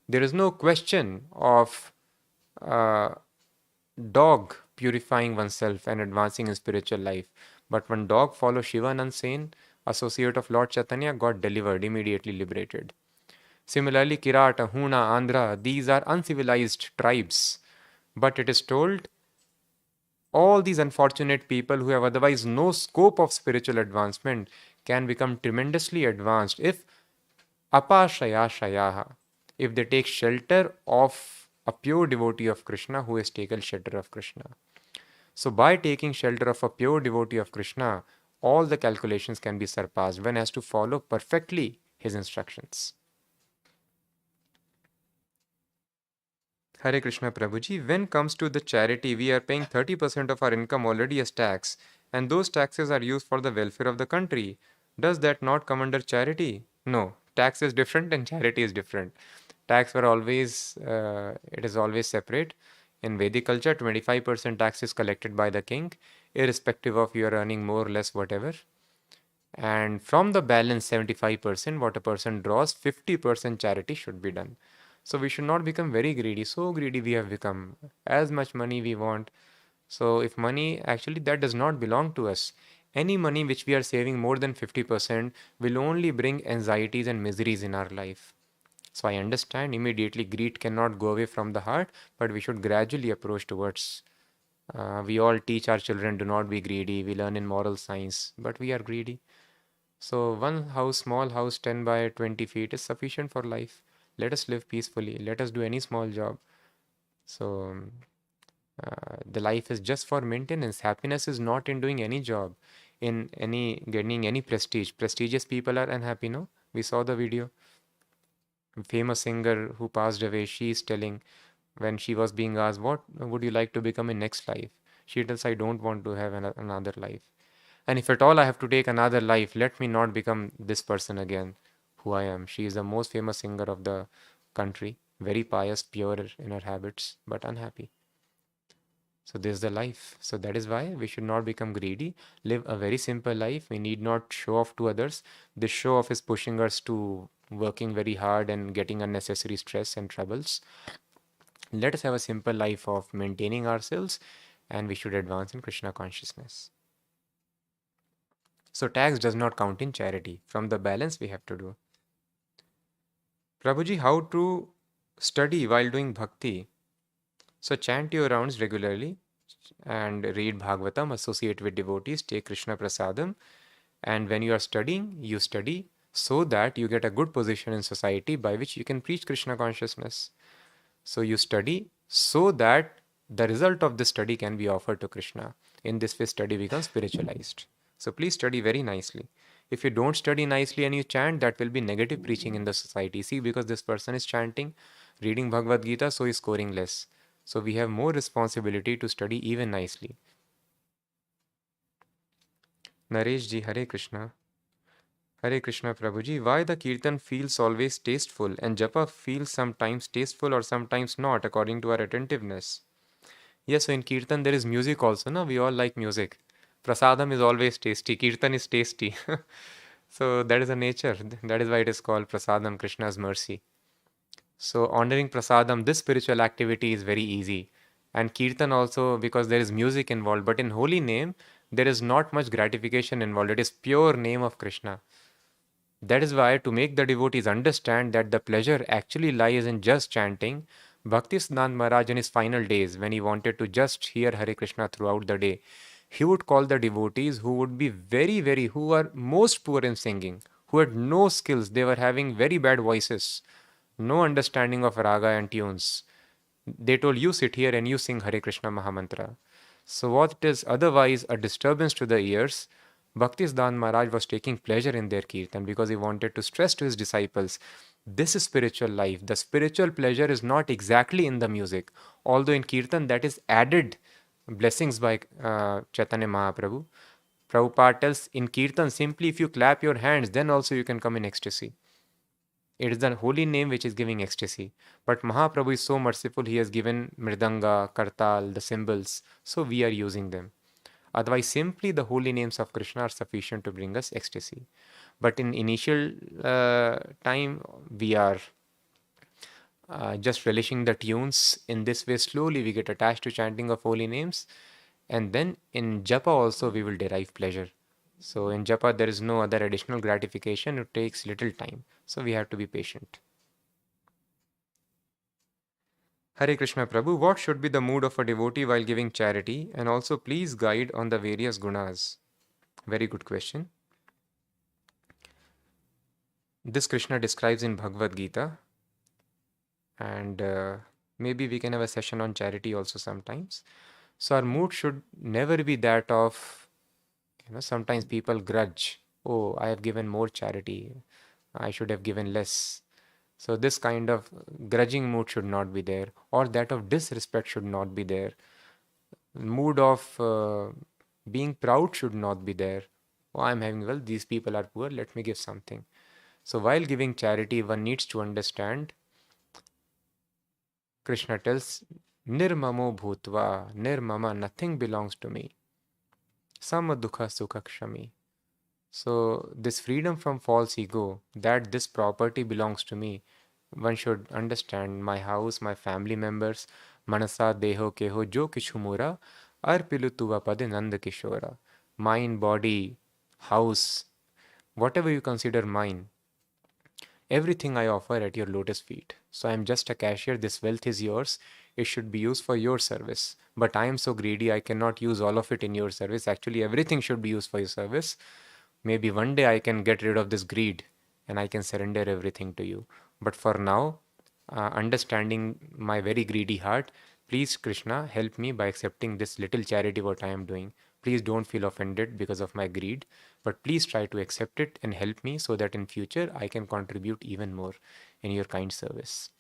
Speaker 1: There is no question of dog purifying oneself and advancing in spiritual life. But when dog follows Shivanand Sen, associate of Lord Chaitanya, got delivered, immediately liberated. Similarly, Kirata, Huna, Andhra, these are uncivilized tribes. But it is told, all these unfortunate people who have otherwise no scope of spiritual advancement can become tremendously advanced if apashaya shayaha. if they take shelter of a pure devotee of Krishna who has taken shelter of Krishna. So by taking shelter of a pure devotee of Krishna, all the calculations can be surpassed. One has to follow perfectly his instructions. Hare Krishna Prabhuji, when comes to the charity, we are paying 30% of our income already as tax, and those taxes are used for the welfare of the country. Does that not come under charity? No, tax is different and charity is different. Tax were always, it is always separate. In Vedic culture, 25% tax is collected by the king, irrespective of you are earning more or less, whatever. And from the balance 75%, what a person draws, 50% charity should be done. So we should not become very greedy. So greedy we have become. As much money we want. So if money, actually that does not belong to us. Any money which we are saving more than 50% will only bring anxieties and miseries in our life. So I understand immediately greed cannot go away from the heart, but we should gradually approach towards. We all teach our children do not be greedy. We learn in moral science, but we are greedy. So one house, small house, 10 by 20 feet is sufficient for life. Let us live peacefully. Let us do any small job. So the life is just for maintenance. Happiness is not in doing any job, in any getting any prestige. Prestigious people are unhappy, no? We saw the video. Famous singer who passed away, she is telling when she was being asked, what would you like to become in next life? She tells, I don't want to have another life. And if at all I have to take another life, let me not become this person again, who I am. She is the most famous singer of the country, very pious, pure in her habits, but unhappy. So this is the life. So that is why we should not become greedy. Live a very simple life. We need not show off to others. This show off is pushing us to working very hard and getting unnecessary stress and troubles. Let us have a simple life of maintaining ourselves, and we should advance in Krishna consciousness. So tax does not count in charity. From the balance we have to do. Prabhuji, how to study while doing bhakti? So chant your rounds regularly and read Bhagavatam, associate with devotees, take Krishna Prasadam. And when you are studying, you study so that you get a good position in society by which you can preach Krishna consciousness. So you study so that the result of this study can be offered to Krishna. In this way, study becomes spiritualized. So please study very nicely. If you don't study nicely and you chant, that will be negative preaching in the society. See, because this person is chanting, reading Bhagavad Gita, so he's scoring less. So we have more responsibility to study even nicely. Naresh ji, Hare Krishna. Hare Krishna Prabhuji, why the kirtan feels always tasteful and japa feels sometimes tasteful or sometimes not according to our attentiveness? Yes, so in kirtan there is music also, no? We all like music. Prasadam is always tasty, kirtan is tasty. So that is a nature. That is why it is called Prasadam, Krishna's mercy. So honoring Prasadam, this spiritual activity is very easy. And Kirtan also, because there is music involved, but in holy name, there is not much gratification involved. It is pure name of Krishna. That is why, to make the devotees understand that the pleasure actually lies in just chanting, Bhaktisiddhanta Maharaj in his final days, when he wanted to just hear Hare Krishna throughout the day, he would call the devotees who would be who are most poor in singing, who had no skills, they were having very bad voices, no understanding of raga and tunes. They told, you sit here and you sing Hare Krishna Mahamantra. So what is otherwise a disturbance to the ears, Bhaktisiddhanta Maharaj was taking pleasure in their kirtan because he wanted to stress to his disciples, this is spiritual life. The spiritual pleasure is not exactly in the music, although in kirtan that is added blessings by Chaitanya Mahaprabhu. Prabhupada tells in kirtan simply if you clap your hands, then also you can come in ecstasy. It is the holy name which is giving ecstasy. But Mahaprabhu is so merciful, he has given Mridanga, Kartal, the cymbals, so we are using them. Otherwise, simply the holy names of Krishna are sufficient to bring us ecstasy. But in initial time, we are just relishing the tunes. In this way, slowly we get attached to chanting of holy names. And then in japa also we will derive pleasure. So in japa there is no other additional gratification. It takes little time. So we have to be patient. Hare Krishna Prabhu, what should be the mood of a devotee while giving charity? And also please guide on the various gunas. Very good question. This Krishna describes in Bhagavad Gita. And maybe we can have a session on charity also sometimes. So our mood should never be that of, sometimes people grudge. Oh, I have given more charity. I should have given less. So this kind of grudging mood should not be there, or that of disrespect should not be there. Mood of being proud should not be there. Oh, I'm having, well, these people are poor, let me give something. So while giving charity, one needs to understand, Krishna tells, Nirmamo bhutva, nirmama, nothing belongs to me. Sama dukha sukha kshami. So this freedom from false ego, that this property belongs to me, one should understand. My house, my family members, manasa deho keho jo kishumura, arpilutuva pade nanda kishora. Mind, body, house, whatever you consider mine, everything I offer at your lotus feet. So I am just a cashier. This wealth is yours. It should be used for your service. But I am so greedy, I cannot use all of it in your service. Actually, everything should be used for your service. Maybe one day I can get rid of this greed and I can surrender everything to you. But for now, understanding my very greedy heart, please, Krishna, help me by accepting this little charity what I am doing. Please don't feel offended because of my greed, but please try to accept it and help me so that in future I can contribute even more in your kind service.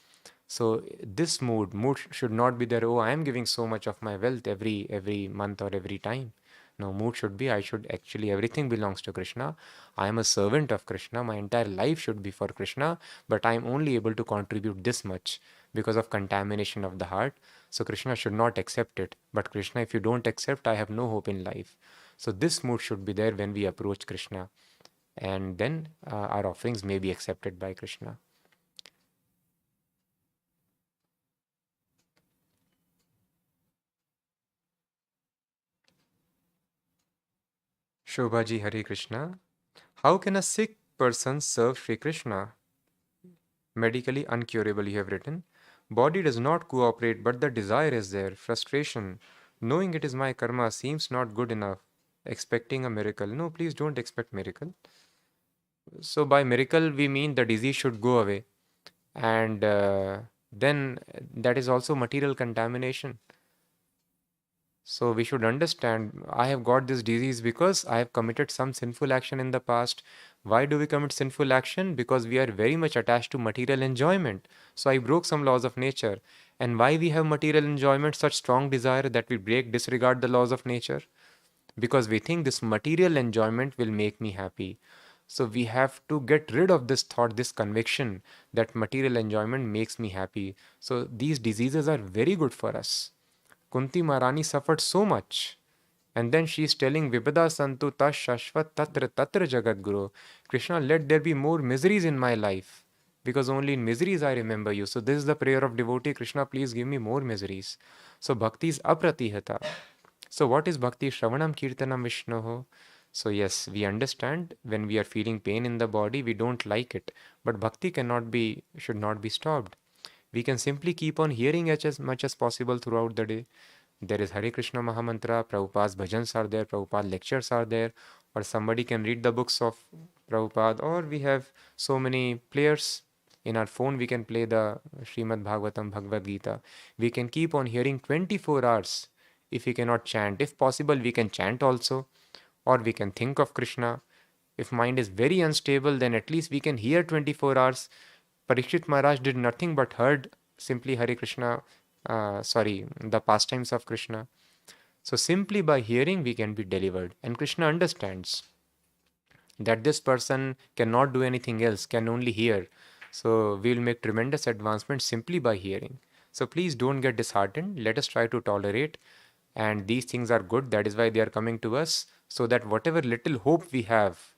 Speaker 1: So this mood should not be there. Oh, I am giving so much of my wealth every month or every time. No, mood should be, I should actually, everything belongs to Krishna. I am a servant of Krishna. My entire life should be for Krishna, but I am only able to contribute this much because of contamination of the heart. So Krishna should not accept it. But Krishna, if you don't accept, I have no hope in life. So this mood should be there when we approach Krishna. And then our offerings may be accepted by Krishna. Shobhaji, Hare Krishna. How can a sick person serve Sri Krishna? Medically uncurable, you have written. Body does not cooperate, but the desire is there. Frustration. Knowing it is my karma seems not good enough. Expecting a miracle. No, please don't expect miracle. So by miracle, we mean the disease should go away. And then that is also material contamination. So we should understand, I have got this disease because I have committed some sinful action in the past. Why do we commit sinful action? Because we are very much attached to material enjoyment. So I broke some laws of nature. And why we have material enjoyment, such strong desire that we disregard the laws of nature? Because we think this material enjoyment will make me happy. So we have to get rid of this thought, this conviction that material enjoyment makes me happy. So these diseases are very good for us. Kunti Maharani suffered so much. And then she is telling Vibhada Santu Tas Shashvat Tatra Tatra Jagat Guru. Krishna, let there be more miseries in my life. Because only in miseries I remember you. So this is the prayer of devotee. Krishna, please give me more miseries. So bhakti is apratihata. So what is bhakti? Shravanam Kirtanam Vishnoho. So yes, we understand when we are feeling pain in the body, we don't like it. But bhakti should not be stopped. We can simply keep on hearing it as much as possible throughout the day. There is Hare Krishna Mahamantra, Prabhupada's bhajans are there, Prabhupada lectures are there, or somebody can read the books of Prabhupada, or we have so many players. In our phone, we can play the Srimad Bhagavatam, Bhagavad Gita. We can keep on hearing 24 hours if we cannot chant. If possible, we can chant also, or we can think of Krishna. If mind is very unstable, then at least we can hear 24 hours. Parikshit Maharaj did nothing but heard simply Hare Krishna, the pastimes of Krishna. So simply by hearing we can be delivered. And Krishna understands that this person cannot do anything else, can only hear. So we will make tremendous advancement simply by hearing. So please don't get disheartened. Let us try to tolerate. And these things are good. That is why they are coming to us. So that whatever little hope we have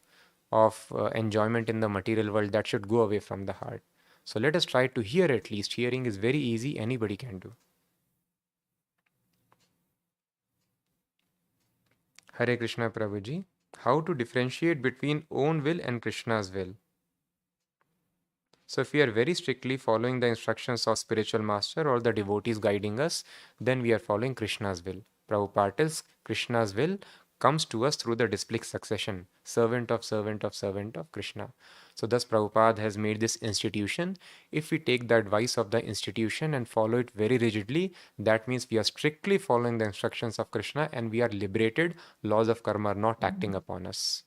Speaker 1: of enjoyment in the material world, that should go away from the heart. So let us try to hear at least. Hearing is very easy, anybody can do. Hare Krishna Prabhuji. How to differentiate between own will and Krishna's will? So if we are very strictly following the instructions of spiritual master or the devotees guiding us, then we are following Krishna's will. Prabhupada tells Krishna's will comes to us through the disciplic succession, servant of servant of servant of Krishna. So thus Prabhupada has made this institution. If we take the advice of the institution and follow it very rigidly, that means we are strictly following the instructions of Krishna and we are liberated. Laws of karma are not acting upon us.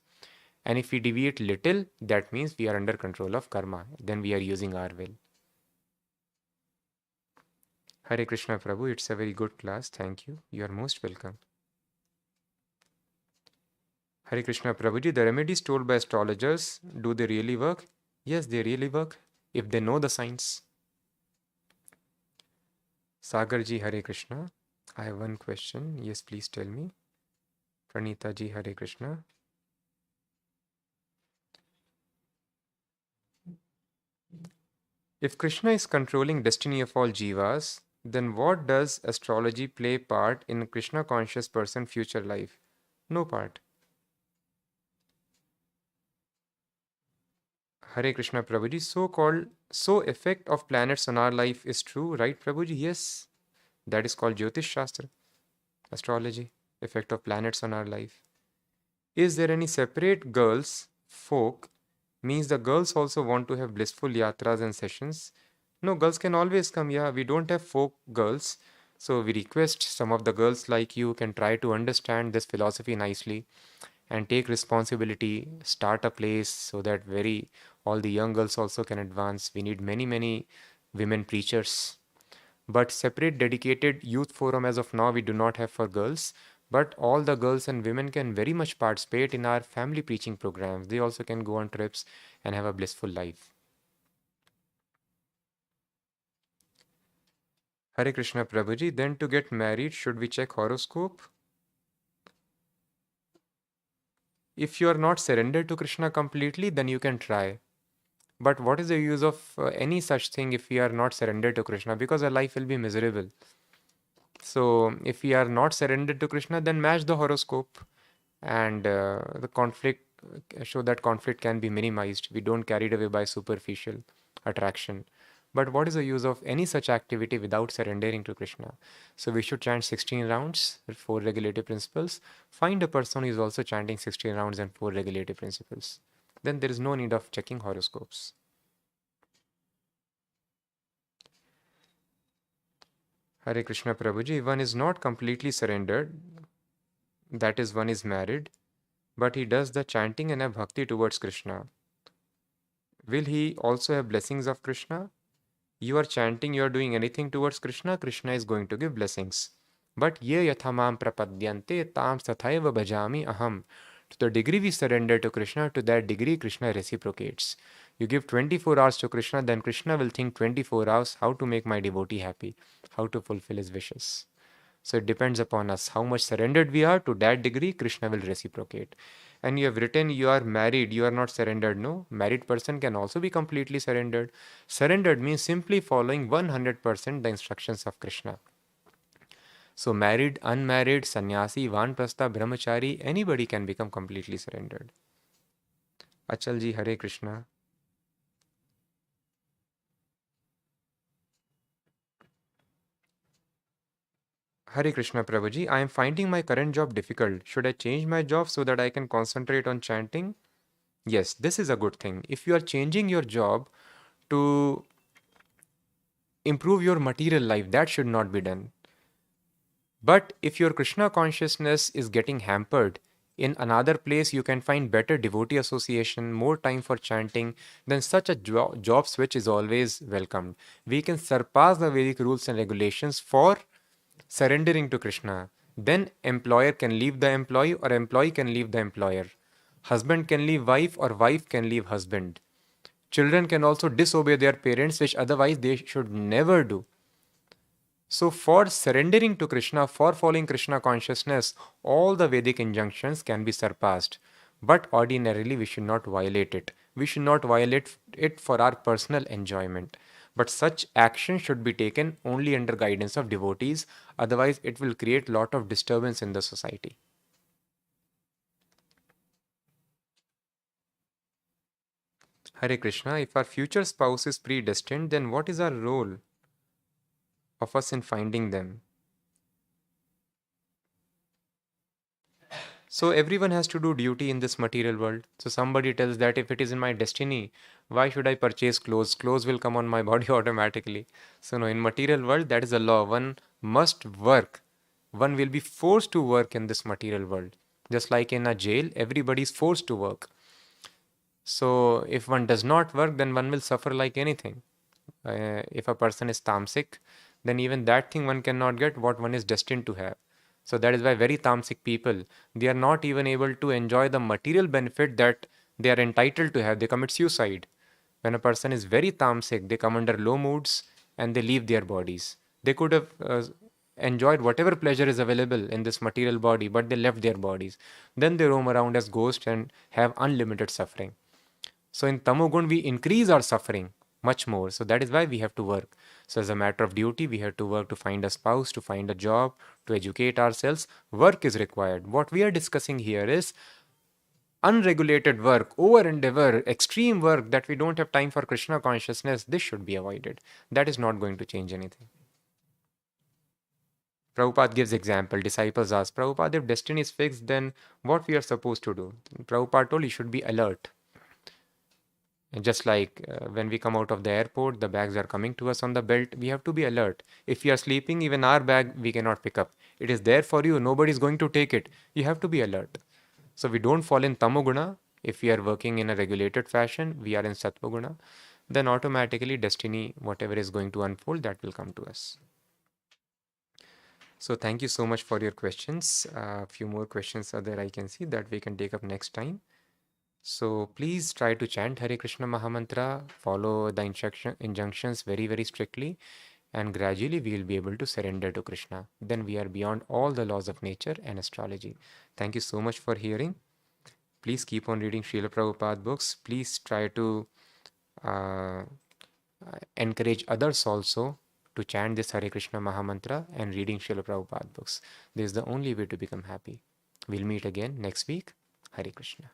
Speaker 1: And if we deviate little, that means we are under control of karma. Then we are using our will. Hare Krishna Prabhu, it's a very good class. Thank you. You are most welcome. Hare Krishna Prabhuji, the remedies told by astrologers, do they really work? Yes, they really work if they know the science. Sagarji, Hare Krishna. I have one question. Yes, please tell me. Pranita ji, Hare Krishna. If Krishna is controlling destiny of all jivas, then what does astrology play part in Krishna conscious person future life? No part. Hare Krishna Prabhuji, so effect of planets on our life is true, right Prabhuji? Yes, that is called Jyotish Shastra, astrology, effect of planets on our life. Is there any separate girls, folk, means the girls also want to have blissful yatras and sessions? No, girls can always come, yeah, we don't have folk girls. So we request some of the girls like you can try to understand this philosophy nicely and take responsibility, start a place so that all the young girls also can advance. We need many women preachers. But separate dedicated youth forum as of now we do not have for girls. But all the girls and women can very much participate in our family preaching programs. They also can go on trips and have a blissful life. Hare Krishna Prabhuji, then to get married, should we check horoscope? If you are not surrendered to Krishna completely, then you can try. But what is the use of any such thing if we are not surrendered to Krishna? Because our life will be miserable. So if we are not surrendered to Krishna, then match the horoscope and the conflict, show that conflict can be minimized. We don't carried away by superficial attraction. But what is the use of any such activity without surrendering to Krishna? So we should chant 16 rounds, 4 regulative principles. Find a person who is also chanting 16 rounds and 4 regulative principles. Then there is no need of checking horoscopes. Hare Krishna Prabhuji, one is not completely surrendered, that is, one is married, but he does the chanting and have bhakti towards Krishna. Will he also have blessings of Krishna? You are chanting, you are doing anything towards Krishna, Krishna is going to give blessings. But ye yathamam prapadyante tam tathaiva bhajami aham. To the degree we surrender to Krishna, to that degree Krishna reciprocates. You give 24 hours to Krishna, then Krishna will think 24 hours how to make my devotee happy, how to fulfill his wishes. So it depends upon us how much surrendered we are. To that degree, Krishna will reciprocate. And you have written you are married, you are not surrendered. No, married person can also be completely surrendered. Surrendered means simply following 100% the instructions of Krishna. So married, unmarried, sannyasi, vanprastha, brahmachari, anybody can become completely surrendered. Achal ji, Hare Krishna. Hare Krishna Prabhuji, I am finding my current job difficult. Should I change my job so that I can concentrate on chanting? Yes, this is a good thing. If you are changing your job to improve your material life, that should not be done. But if your Krishna consciousness is getting hampered, in another place you can find better devotee association, more time for chanting, then such a job switch is always welcomed. We can surpass the Vedic rules and regulations for surrendering to Krishna. Then employer can leave the employee or employee can leave the employer. Husband can leave wife or wife can leave husband. Children can also disobey their parents, which otherwise they should never do. So, for surrendering to Krishna, for following Krishna consciousness, all the Vedic injunctions can be surpassed. But ordinarily, we should not violate it. We should not violate it for our personal enjoyment. But such action should be taken only under guidance of devotees, otherwise, it will create a lot of disturbance in the society. Hare Krishna, if our future spouse is predestined, then what is our role of us in finding them? So everyone has to do duty in this material world. So somebody tells that if it is in my destiny, why should I purchase clothes? Clothes will come on my body automatically. So no, in material world, that is a law. One must work. One will be forced to work in this material world. Just like in a jail, everybody is forced to work. So if one does not work, then one will suffer like anything. If a person is tamasic, then even that thing one cannot get what one is destined to have. So that is why very tamasic people, they are not even able to enjoy the material benefit that they are entitled to have. They commit suicide. When a person is very tamasic, they come under low moods and they leave their bodies. They could have enjoyed whatever pleasure is available in this material body, but they left their bodies. Then they roam around as ghosts and have unlimited suffering. So in Tamogun, we increase our suffering much more. So that is why we have to work. So as a matter of duty, we have to work to find a spouse, to find a job, to educate ourselves. Work is required. What we are discussing here is unregulated work, over endeavor, extreme work that we don't have time for Krishna consciousness. This should be avoided. That is not going to change anything. Prabhupada gives example. Disciples ask, Prabhupada, if destiny is fixed, then what we are supposed to do? Prabhupada told you should be alert. And just like when we come out of the airport, the bags are coming to us on the belt. We have to be alert. If we are sleeping, even our bag we cannot pick up. It is there for you. Nobody is going to take it. You have to be alert. So we don't fall in tamoguna. If we are working in a regulated fashion, we are in satvaguna. Then automatically destiny, whatever is going to unfold, that will come to us. So thank you so much for your questions. A few more questions are there I can see that we can take up next time. So please try to chant Hare Krishna Mahamantra, follow the injunctions very, very strictly, and gradually we will be able to surrender to Krishna. Then we are beyond all the laws of nature and astrology. Thank you so much for hearing. Please keep on reading Srila Prabhupada books. Please try to encourage others also to chant this Hare Krishna Mahamantra and reading Srila Prabhupada books. This is the only way to become happy. We'll meet again next week. Hare Krishna.